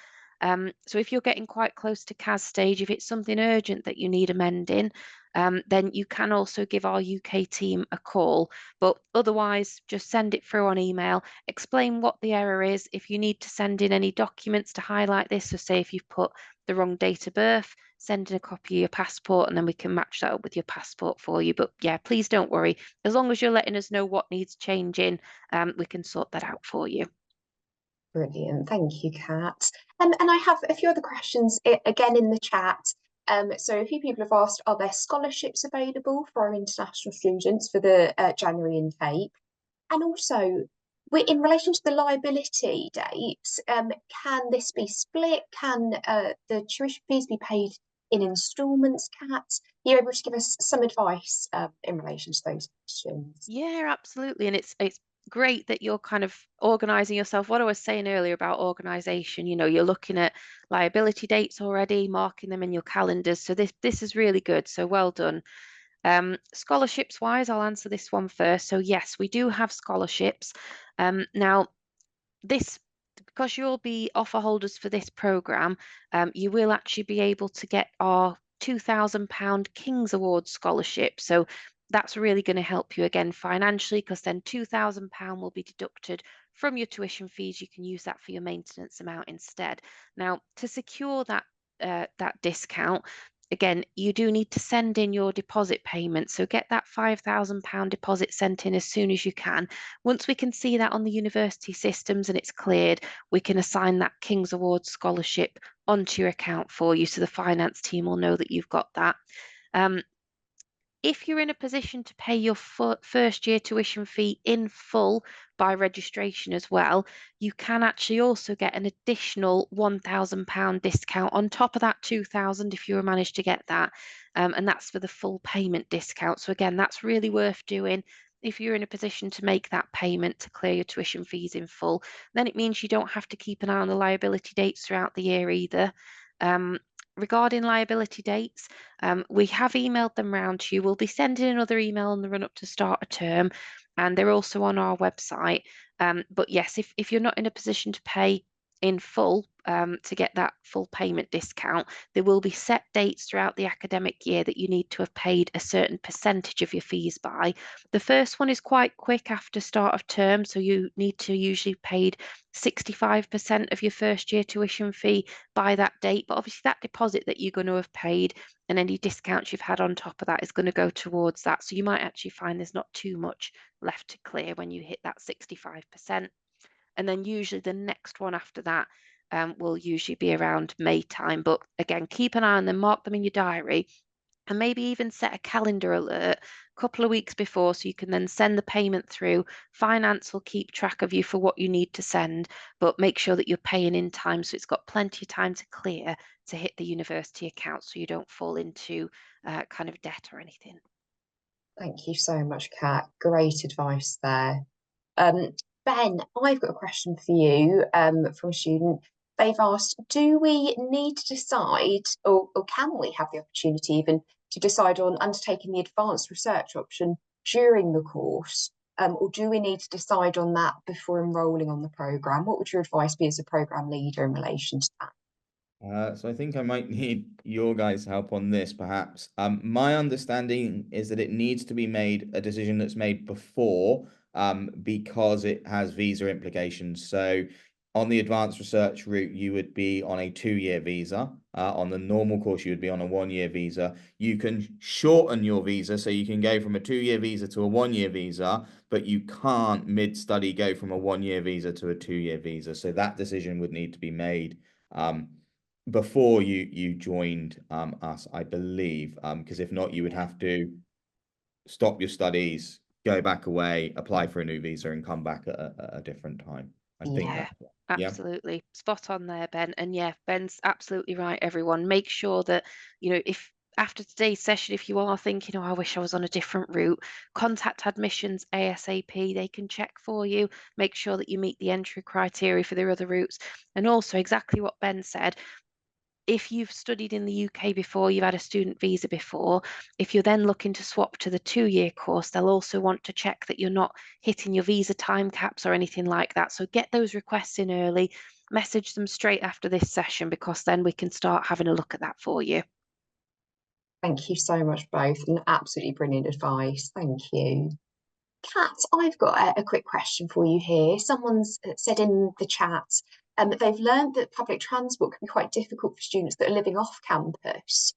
Speaker 1: So if you're getting quite close to CAS stage, if it's something urgent that you need amending, then you can also give our UK team a call. But otherwise, just send it through on email, explain what the error is. If you need to send in any documents to highlight this, so say if you've put the wrong date of birth, send in a copy of your passport, and then we can match that up with your passport for you. But yeah, please don't worry. As long as you're letting us know what needs changing, we can sort that out for you.
Speaker 2: Brilliant. Thank you, Kat. And I have a few other questions again in the chat. So a few people have asked, are there scholarships available for our international students for the January intake? And also, in relation to the liability dates, can this be split? Can the tuition fees be paid in instalments, Kat? Are you able to give us some advice in relation to those questions?
Speaker 1: Yeah, absolutely. And it's great that you're kind of organizing yourself. What I was saying earlier about organization, you know, you're looking at liability dates already, marking them in your calendars. So this is really good. So well done. Scholarships wise, I'll answer this one first. So yes, we do have scholarships. Now this, because you'll be offer holders for this program, you will actually be able to get our £2,000 King's Award scholarship. So that's really going to help you again financially, because then £2,000 will be deducted from your tuition fees. You can use that for your maintenance amount instead. Now, to secure that that discount, again, you do need to send in your deposit payment. So get that £5,000 deposit sent in as soon as you can. Once we can see that on the university systems and it's cleared, we can assign that King's Award scholarship onto your account for you, so the finance team will know that you've got that. If you're in a position to pay your first year tuition fee in full by registration as well, you can actually also get an additional £1,000 discount on top of that 2,000 if you manage to get that. And that's for the full payment discount. So again, that's really worth doing. If you're in a position to make that payment to clear your tuition fees in full, then it means you don't have to keep an eye on the liability dates throughout the year either. Regarding liability dates, we have emailed them round to you. We'll be sending another email on the run up to start a term, and they're also on our website. But yes, if you're not in a position to pay in full to get that full payment discount, there will be set dates throughout the academic year that you need to have paid a certain percentage of your fees by. The first one is quite quick after start of term, so you need to usually paid 65% of your first year tuition fee by that date. But obviously that deposit that you're going to have paid and any discounts you've had on top of that is going to go towards that. So you might actually find there's not too much left to clear when you hit that 65%. And then usually the next one after that will usually be around May time. But again, keep an eye on them, mark them in your diary, and maybe even set a calendar alert a couple of weeks before so you can then send the payment through. Finance will keep track of you for what you need to send, but make sure that you're paying in time so it's got plenty of time to clear to hit the university account so you don't fall into kind of debt or anything.
Speaker 2: Thank you so much, Kat. Great advice there. Um, Ben, I've got a question for you from a student. They've asked, do we need to decide, or can we have the opportunity even to decide on undertaking the advanced research option during the course? Or do we need to decide on that before enrolling on the programme? What would your advice be as a programme leader in relation to that?
Speaker 3: So I think I might need your guys' help on this, perhaps. My understanding is that it needs to be made a decision that's made before, because it has visa implications. So on the advanced research route, you would be on a 2-year visa. On the normal course, you would be on a 1-year visa. You can shorten your visa, so you can go from a 2-year visa to a 1-year visa, but you can't mid-study go from a 1-year visa to a 2-year visa. So that decision would need to be made before you joined us, I believe, because if not, you would have to stop your studies, go back away, apply for a new visa, and come back at a different time. I think
Speaker 1: Yeah,
Speaker 3: that, yeah.
Speaker 1: absolutely. Spot on there, Ben. And yeah, Ben's absolutely right, everyone. Make sure that, if after today's session, if you are thinking, oh, I wish I was on a different route, contact admissions ASAP. They can check for you, make sure that you meet the entry criteria for the other routes. And also exactly what Ben said, if you've studied in the UK before, you've had a student visa before, if you're then looking to swap to the 2-year course, they'll also want to check that you're not hitting your visa time caps or anything like that. So get those requests in early, message them straight after this session, because then we can start having a look at that for you.
Speaker 2: Thank you so much, both, and absolutely brilliant advice. Thank you. Kat, I've got a quick question for you here. Someone's said in the chat that they've learned that public transport can be quite difficult for students that are living off campus.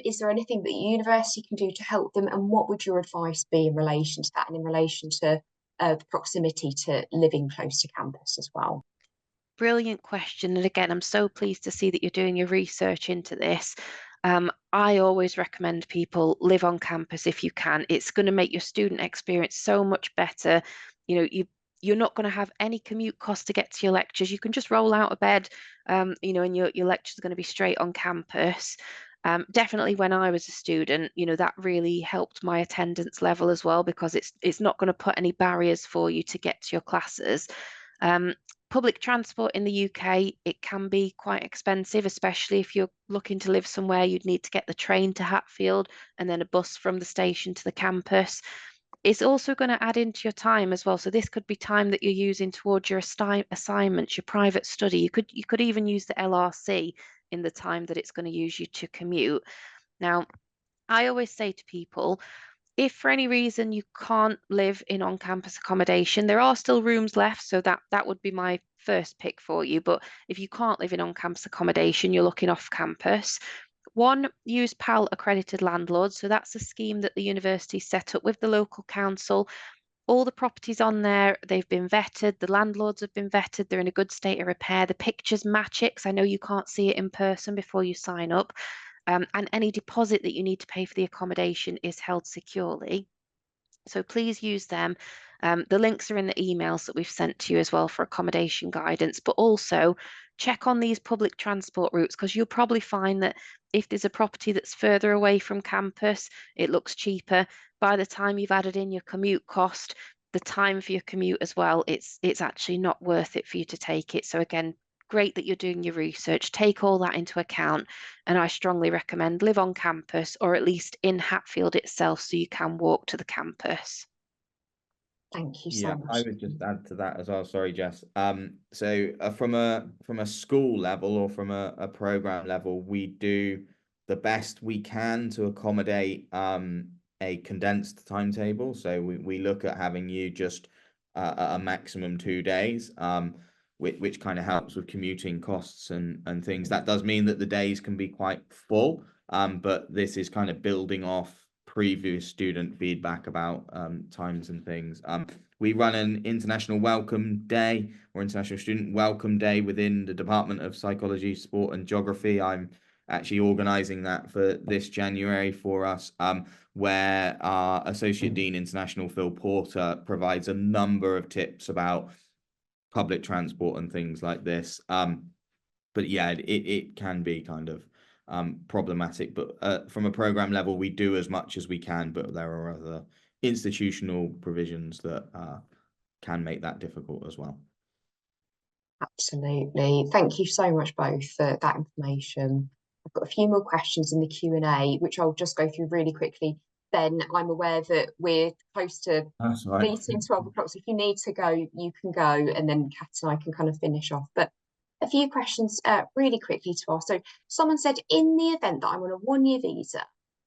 Speaker 2: Is there anything that the university can do to help them? And what would your advice be in relation to that and in relation to the proximity to living close to campus as well?
Speaker 1: Brilliant question. And again, I'm so pleased to see that you're doing your research into this. I always recommend people live on campus if you can. It's going to make your student experience so much better. You're not going to have any commute cost to get to your lectures. You can just roll out of bed, and your lectures are going to be straight on campus. Definitely when I was a student, that really helped my attendance level as well, because it's not going to put any barriers for you to get to your classes. Public transport in the UK, it can be quite expensive, especially if you're looking to live somewhere. You'd need to get the train to Hatfield and then a bus from the station to the campus. It's also going to add into your time as well. So this could be time that you're using towards your assignments, your private study. You could even use the LRC in the time that it's going to use you to commute. Now, I always say to people, if for any reason you can't live in on-campus accommodation, there are still rooms left, so that would be my first pick for you. But if you can't live in on-campus accommodation, you're looking off campus. One, use PAL accredited landlords. So that's a scheme that the university set up with the local council. All the properties on there, they've been vetted, the landlords have been vetted, they're in a good state of repair. The pictures match it, because I know you can't see it in person before you sign up. and any deposit that you need to pay for the accommodation is held securely. So please use them. The links are in the emails that we've sent to you as well for accommodation guidance, but also check on these public transport routes, because you'll probably find that if there's a property that's further away from campus, it looks cheaper. By the time you've added in your commute cost, the time for your commute as well, it's actually not worth it for you to take it. So again, great that you're doing your research. Take all that into account. And I strongly recommend live on campus, or at least in Hatfield itself, so you can walk to the campus.
Speaker 2: Thank you
Speaker 3: Yeah,
Speaker 2: so
Speaker 3: I
Speaker 2: much.
Speaker 3: would just add to that as well. Sorry, Jess. So from a school level or from a program level, we do the best we can to accommodate a condensed timetable. So we look at having you just a maximum 2 days, which kind of helps with commuting costs and things. That does mean that the days can be quite full, but this is kind of building off previous student feedback about times and things. We run an international welcome day or international student welcome day within the Department of Psychology, Sport and Geography. I'm actually organising that for this January for us, where our Associate Dean International, Phil Porter, provides a number of tips about public transport and things like this. But yeah, it can be kind of problematic. But from a program level, we do as much as we can, but there are other institutional provisions that can make that difficult as well.
Speaker 2: Absolutely. Thank you so much both for that information. I've got a few more questions in the Q&A, which I'll just go through really quickly. Then I'm aware that we're close to
Speaker 3: That's right.
Speaker 2: meeting 12 o'clock. So if you need to go, you can go, and then Kat and I can kind of finish off. But a few questions really quickly to ask. So someone said, in the event that I'm on a 1-year visa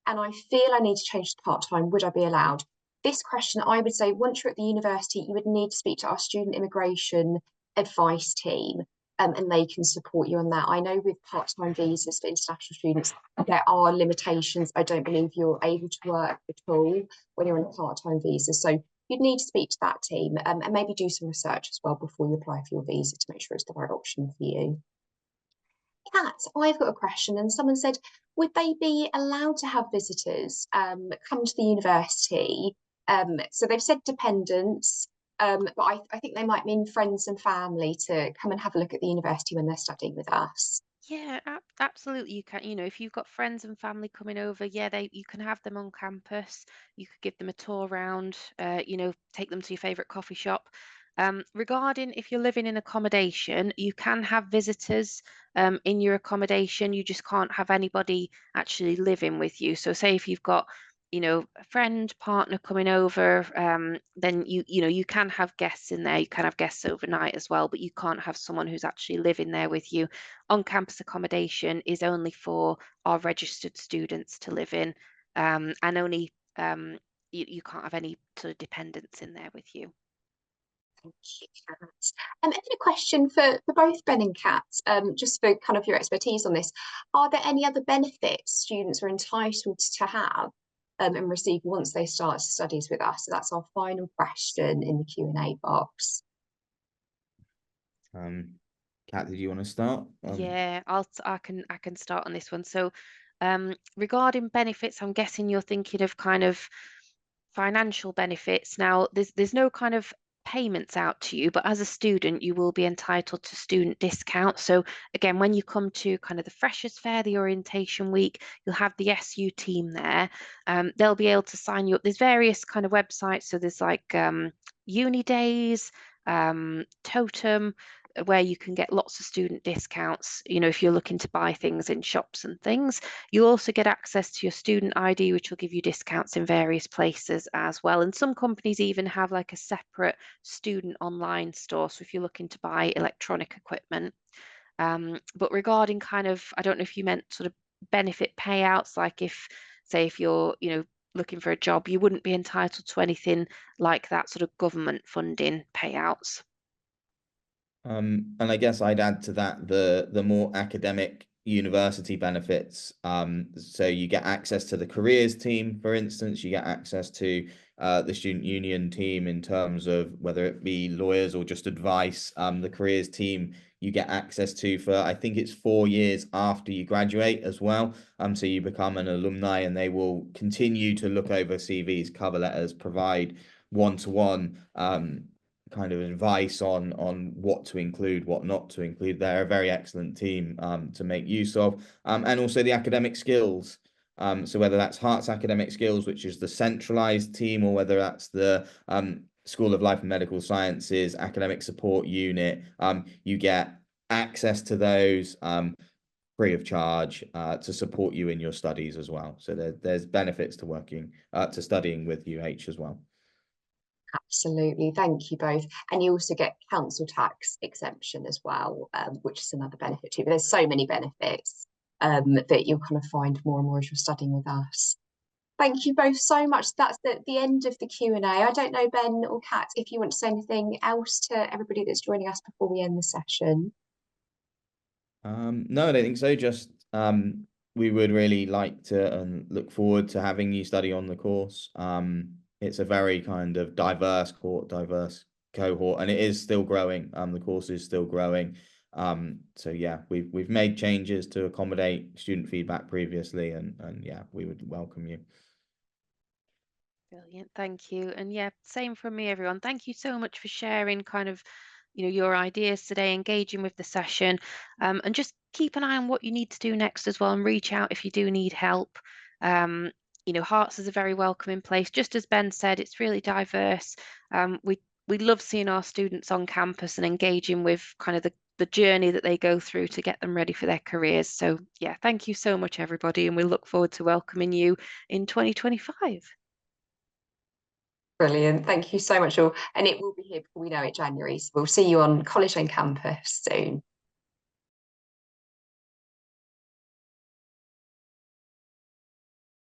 Speaker 2: and I feel I need to change to part-time, would I be allowed? This question, I would say, once you're at the university, you would need to speak to our student immigration advice team, and they can support you on that. I know with part-time visas for international students, there are limitations. I don't believe you're able to work at all when you're on a part-time visa. So you'd need to speak to that team, and maybe do some research as well before you apply for your visa to make sure it's the right option for you. Kat, I've got a question, and someone said, would they be allowed to have visitors come to the university? So they've said dependents, but I think they might mean friends and family to come and have a look at the university when they're studying with us.
Speaker 1: Yeah, absolutely. You can, if you've got friends and family coming over, yeah, you can have them on campus. You could give them a tour around, take them to your favorite coffee shop. Regarding if you're living in accommodation, you can have visitors in your accommodation. You just can't have anybody actually living with you. So say if you've got, a friend, partner coming over, then you can have guests in there. You can have guests overnight as well, but you can't have someone who's actually living there with you. On-campus accommodation is only for our registered students to live in, and only you can't have any sort of dependents in there with you.
Speaker 2: Thank you, Kat. And then a question for both Ben and Kat, just for kind of your expertise on this. Are there any other benefits students are entitled to have and receive once they start studies with us? So that's our final question in the Q&A box.
Speaker 3: Kat, did you want to start?
Speaker 1: Yeah, I can start on this one. So, regarding benefits, I'm guessing you're thinking of kind of financial benefits. Now, there's no kind of payments out to you, but as a student, you will be entitled to student discounts. So again, when you come to kind of the freshers fair, the orientation week, you'll have the SU team there. They'll be able to sign you up. There's various kind of websites. So there's like Uni Days, Totem, where you can get lots of student discounts, if you're looking to buy things in shops and things. You'll also get access to your student ID, which will give you discounts in various places as well. And some companies even have like a separate student online store. So if you're looking to buy electronic equipment. But regarding kind of, I don't know if you meant sort of benefit payouts, like if you're, looking for a job, you wouldn't be entitled to anything like that sort of government funding payouts.
Speaker 3: And I guess I'd add to that the more academic university benefits. So you get access to the careers team, for instance, you get access to the student union team in terms of whether it be lawyers or just advice. The careers team you get access to for, I think it's 4 years after you graduate as well. So you become an alumni, and they will continue to look over CVs, cover letters, provide one-to-one kind of advice on what to include, what not to include. They're a very excellent team to make use of, and also the academic skills. So whether that's Hert's academic skills, which is the centralized team, or whether that's the School of Life and Medical Sciences academic support unit, you get access to those free of charge to support you in your studies as well. So there's benefits to working to studying with UH as well.
Speaker 2: Absolutely, thank you both. And you also get council tax exemption as well, which is another benefit too. But there's so many benefits that you'll kind of find more and more as you're studying with us. Thank you both so much. That's the end of the Q&A. I don't know, Ben or Kat, if you want to say anything else to everybody that's joining us before we end the session.
Speaker 3: No, I don't think so. Just we would really like to and look forward to having you study on the course. It's a very kind of diverse cohort, and it is still growing. The course is still growing. So yeah, we've made changes to accommodate student feedback previously, and yeah, we would welcome you.
Speaker 1: Brilliant, thank you. And yeah, same from me, everyone. Thank you so much for sharing kind of, your ideas today, engaging with the session, and just keep an eye on what you need to do next as well, and reach out if you do need help. Herts is a very welcoming place. Just as Ben said, it's really diverse. We love seeing our students on campus and engaging with kind of the journey that they go through to get them ready for their careers. So yeah, thank you so much, everybody, and we look forward to welcoming you in 2025.
Speaker 2: Brilliant. Thank you so much all. And it will be here before we know it, January. So we'll see you on College End campus soon.